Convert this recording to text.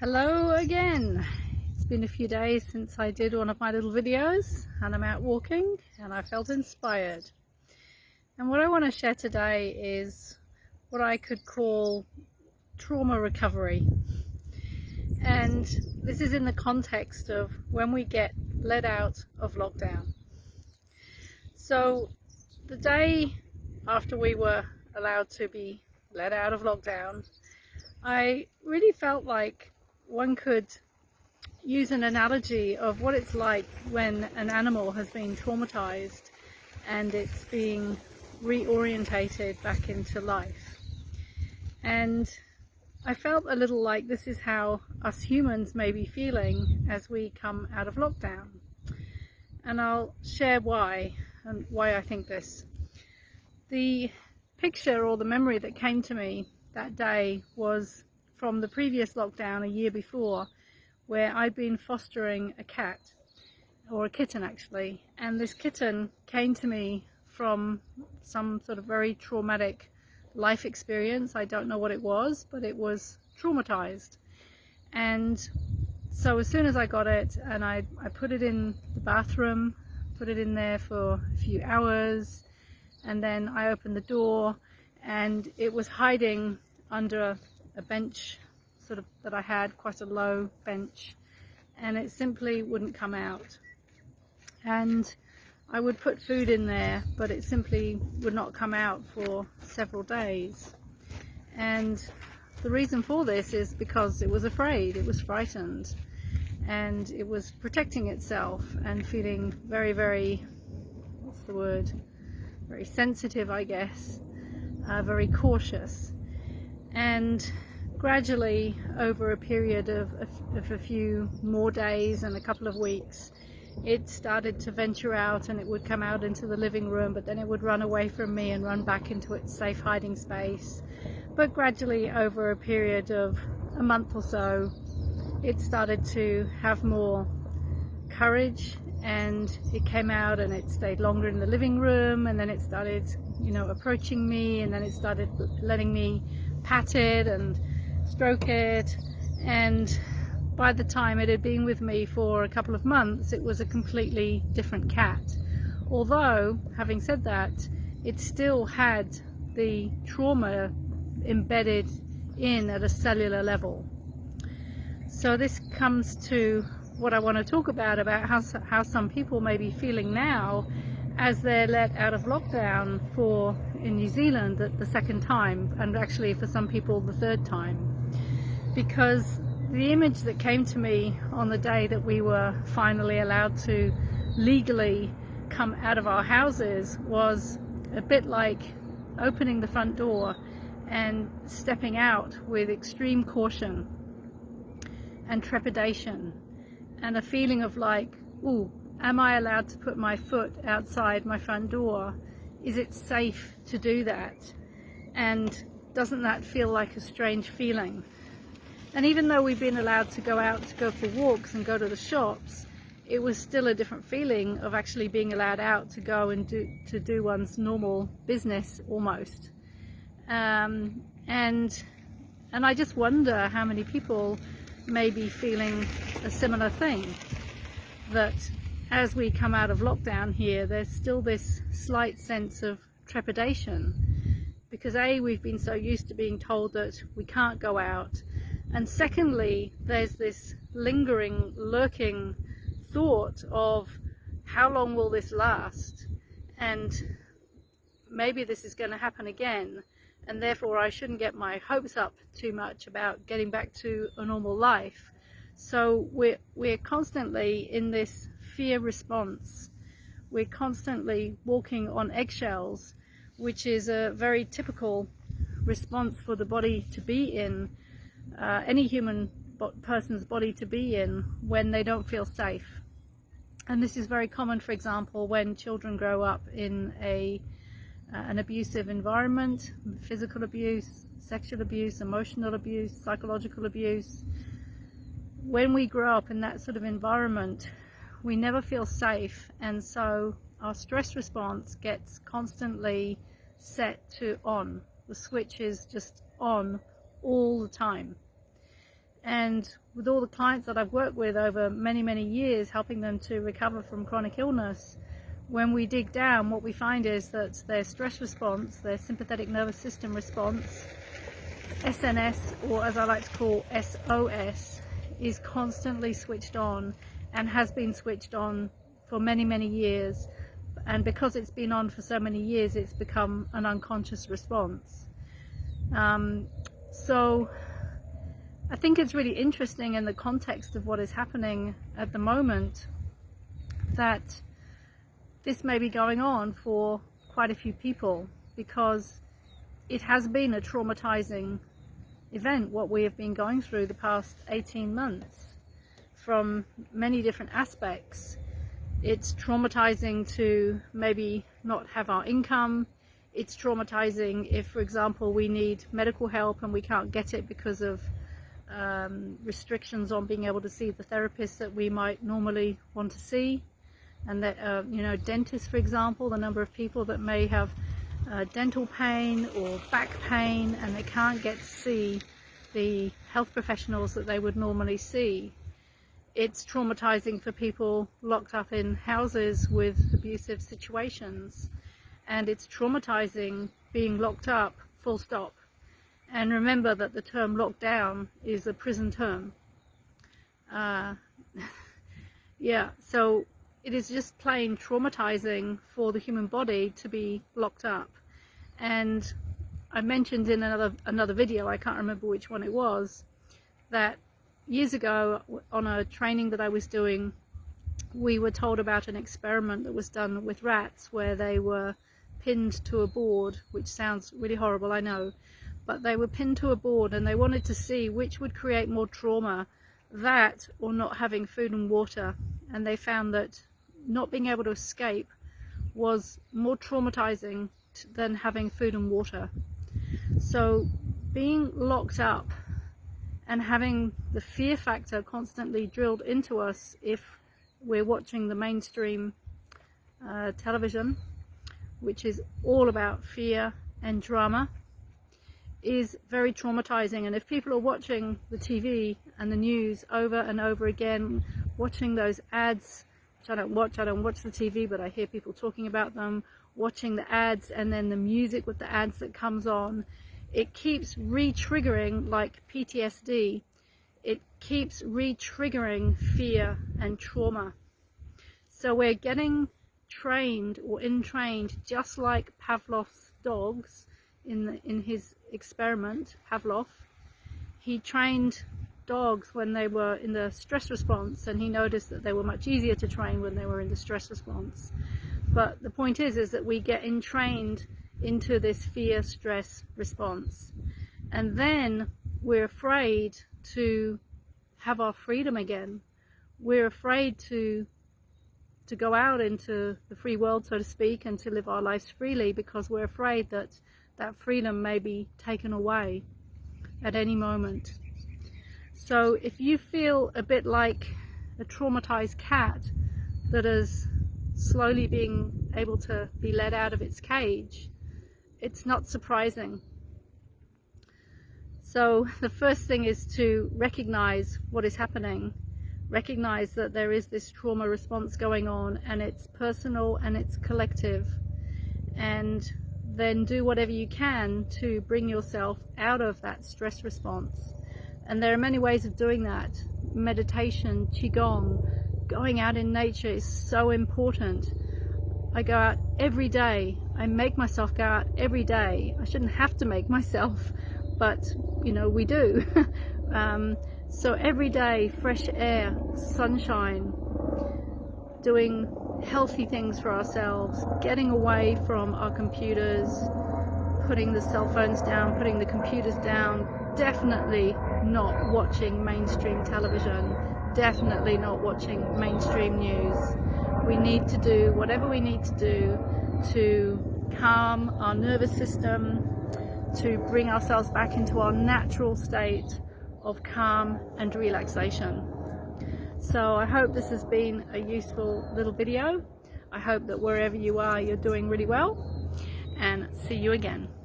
Hello again. It's been a few days since I did one of my little videos and I'm out walking and I felt inspired. And what I want to share today is what I could call trauma recovery. And this is in the context of when we get let out of lockdown. So the day after we were allowed to be let out of lockdown, I really felt like one could use an analogy of what it's like when an animal has been traumatized and it's being reorientated back into life. And I felt a little like this is how us humans may be feeling as we come out of lockdown. And I'll share why and why I think this. The picture or the memory that came to me that day was from the previous lockdown a year before, where I'd been fostering a cat, or a kitten actually, and this kitten came to me from some sort of very traumatic life experience. I don't know what it was, but it was traumatized. And so as soon as I got it and I put it in the bathroom, put it in there for a few hours, and then I opened the door and it was hiding under a bench sort of that I had, quite a low bench, and it simply wouldn't come out. And I would put food in there, but it simply would not come out for several days. And the reason for this is because it was afraid, it was frightened, and it was protecting itself and feeling very, very, what's the word, very sensitive, I guess, very cautious. And gradually, over a period of a few more days and a couple of weeks, it started to venture out, and it would come out into the living room, but then it would run away from me and run back into its safe hiding space. But gradually, over a period of a month or so, it started to have more courage, and it came out and it stayed longer in the living room, and then it started, approaching me, and then it started letting me pat it and stroke it. And by the time it had been with me for a couple of months, it was a completely different cat. Although, having said that, it still had the trauma embedded in at a cellular level. So this comes to what I want to talk about how some people may be feeling now as they're let out of lockdown in New Zealand the second time, and actually for some people the third time. Because the image that came to me on the day that we were finally allowed to legally come out of our houses was a bit like opening the front door and stepping out with extreme caution and trepidation, and a feeling of like, ooh, am I allowed to put my foot outside my front door? Is it safe to do that? And doesn't that feel like a strange feeling? And even though we've been allowed to go out, to go for walks and go to the shops, it was still a different feeling of actually being allowed out to go and do one's normal business almost. And I just wonder how many people may be feeling a similar thing, that as we come out of lockdown here, there's still this slight sense of trepidation, because we've been so used to being told that we can't go out, and secondly, there's this lingering, lurking thought of how long will this last, and maybe this is going to happen again, and therefore I shouldn't get my hopes up too much about getting back to a normal life. So we're constantly in this fear response. We're constantly walking on eggshells, which is a very typical response for the body to be in, any human person's body to be in when they don't feel safe. And this is very common, for example, when children grow up in an abusive environment, physical abuse, sexual abuse, emotional abuse, psychological abuse. When we grow up in that sort of environment, we never feel safe, and so our stress response gets constantly set to on. The switch is just on all the time. And with all the clients that I've worked with over many years, helping them to recover from chronic illness, when we dig down, what we find is that their stress response, their sympathetic nervous system response, SNS, or as I like to call SOS, is constantly switched on and has been switched on for many years. And because it's been on for so many years, it's become an unconscious response. So I think it's really interesting in the context of what is happening at the moment that this may be going on for quite a few people, because it has been a traumatizing event, what we have been going through the past 18 months from many different aspects. It's traumatizing to maybe not have our income. It's traumatizing if, for example, we need medical help and we can't get it because of restrictions on being able to see the therapist that we might normally want to see. And that, you know, dentists, for example, the number of people that may have dental pain or back pain and they can't get to see the health professionals that they would normally see. It's traumatizing for people locked up in houses with abusive situations, and it's traumatizing being locked up, full stop. And remember that the term lockdown is a prison term. Yeah, so it is just plain traumatizing for the human body to be locked up. And I mentioned in another video, I can't remember which one it was, that years ago on a training that I was doing, we were told about an experiment that was done with rats where they were pinned to a board, which sounds really horrible, I know, but they were pinned to a board and they wanted to see which would create more trauma, that or not having food and water. And they found that not being able to escape was more traumatizing than having food and water. So being locked up and having the fear factor constantly drilled into us if we're watching the mainstream television, which is all about fear and drama, is very traumatizing. And if people are watching the TV and the news over and over again, watching those ads, which I don't watch the TV, but I hear people talking about them, watching the ads and then the music with the ads that comes on, it keeps re-triggering, like PTSD, it keeps re-triggering fear and trauma. So we're getting trained or entrained, just like Pavlov's dogs in his experiment. Pavlov, he trained dogs when they were in the stress response, and he noticed that they were much easier to train when they were in the stress response. But the point is that we get entrained into this fear stress response, and then we're afraid to have our freedom again. We're afraid to go out into the free world, so to speak, and to live our lives freely, because we're afraid that that freedom may be taken away at any moment. So if you feel a bit like a traumatized cat that is slowly being able to be let out of its cage, it's not surprising. So the first thing is to recognize what is happening. Recognize that there is this trauma response going on, and it's personal and it's collective. And then do whatever you can to bring yourself out of that stress response. And there are many ways of doing that. Meditation, qigong, going out in nature is so important. I go out every day. I make myself go out every day. I shouldn't have to make myself, but you know, we do. So every day, fresh air, sunshine, doing healthy things for ourselves, getting away from our computers, putting the cell phones down, putting the computers down, definitely not watching mainstream television, definitely not watching mainstream news. We need to do whatever we need to do to calm our nervous system, to bring ourselves back into our natural state of calm and relaxation. So I hope this has been a useful little video. I hope that wherever you are, you're doing really well, and see you again.